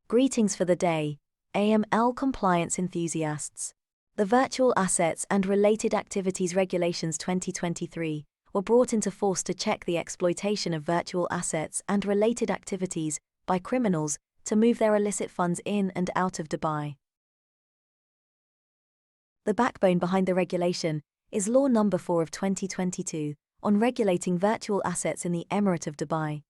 Greetings for the day, AML compliance enthusiasts. The Virtual Assets and Related Activities Regulations 2023 were brought into force to check the exploitation of virtual assets and related activities by criminals to move their illicit funds in and out of Dubai. The backbone behind the regulation is Law No. 4 of 2022 on regulating virtual assets in the Emirate of Dubai,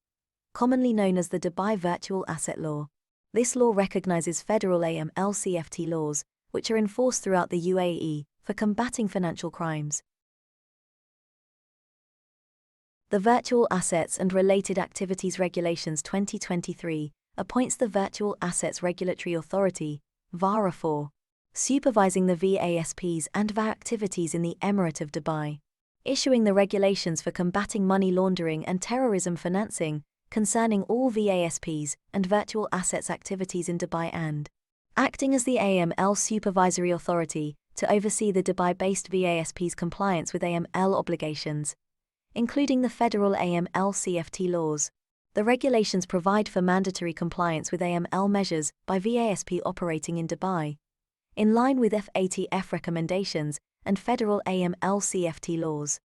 commonly known as the Dubai Virtual Asset Law. This law recognizes Federal AML CFT Laws, which are enforced throughout the UAE for combating financial crimes. The Virtual Assets and Related Activities Regulations 2023 appoints the Virtual Assets Regulatory Authority, VARA, for supervising the VASPs and VARA activities in the Emirate of Dubai, issuing the regulations for combating money laundering and terrorism financing concerning all VASPs and virtual assets activities in Dubai, and acting as the AML Supervisory Authority to oversee the Dubai-based VASPs' compliance with AML obligations, including the Federal AML CFT Laws. The regulations provide for mandatory compliance with AML measures by VASP operating in Dubai, in line with FATF recommendations and Federal AML CFT Laws.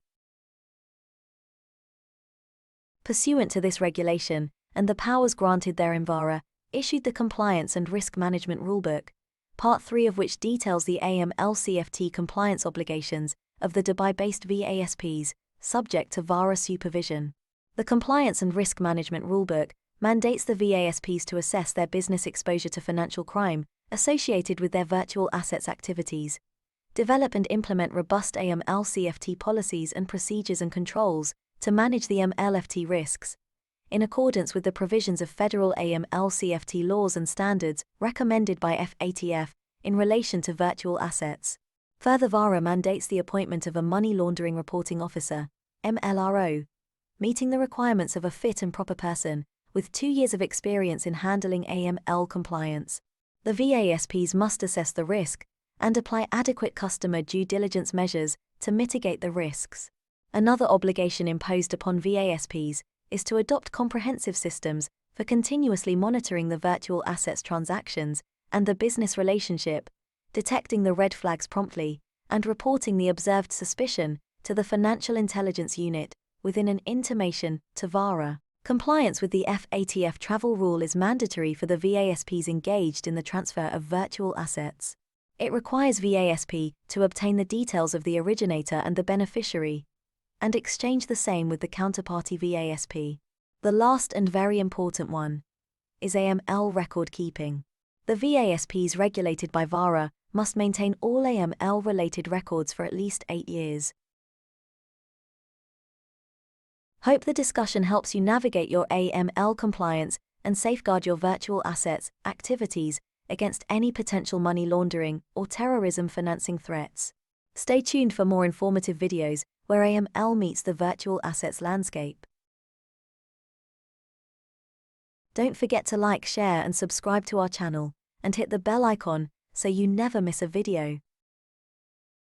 Pursuant to this regulation, and the powers granted therein, VARA issued the Compliance and Risk Management Rulebook, Part 3 of which details the AML CFT compliance obligations of the Dubai-based VASPs, subject to VARA supervision. The Compliance and Risk Management Rulebook mandates the VASPs to assess their business exposure to financial crime associated with their virtual assets activities, develop and implement robust AML CFT policies and procedures and controls to manage the MLFT risks, in accordance with the provisions of Federal AML CFT laws and standards recommended by FATF in relation to virtual assets. Further, VARA mandates the appointment of a Money Laundering Reporting Officer, MLRO, meeting the requirements of a fit and proper person, with 2 years of experience in handling AML compliance. The VASPs must assess the risk and apply adequate customer due diligence measures to mitigate the risks. Another obligation imposed upon VASPs is to adopt comprehensive systems for continuously monitoring the virtual assets transactions and the business relationship, detecting the red flags promptly, and reporting the observed suspicion to the Financial Intelligence Unit within an intimation to VARA. Compliance with the FATF travel rule is mandatory for the VASPs engaged in the transfer of virtual assets. It requires VASP to obtain the details of the originator and the beneficiary, and exchange the same with the counterparty VASP. The last and very important one is AML record keeping. The VASPs regulated by VARA must maintain all AML-related records for at least 8 years. Hope the discussion helps you navigate your AML compliance and safeguard your virtual assets activities against any potential money laundering or terrorism financing threats. Stay tuned for more informative videos where AML meets the virtual assets landscape. Don't forget to like, share and subscribe to our channel, and hit the bell icon so you never miss a video.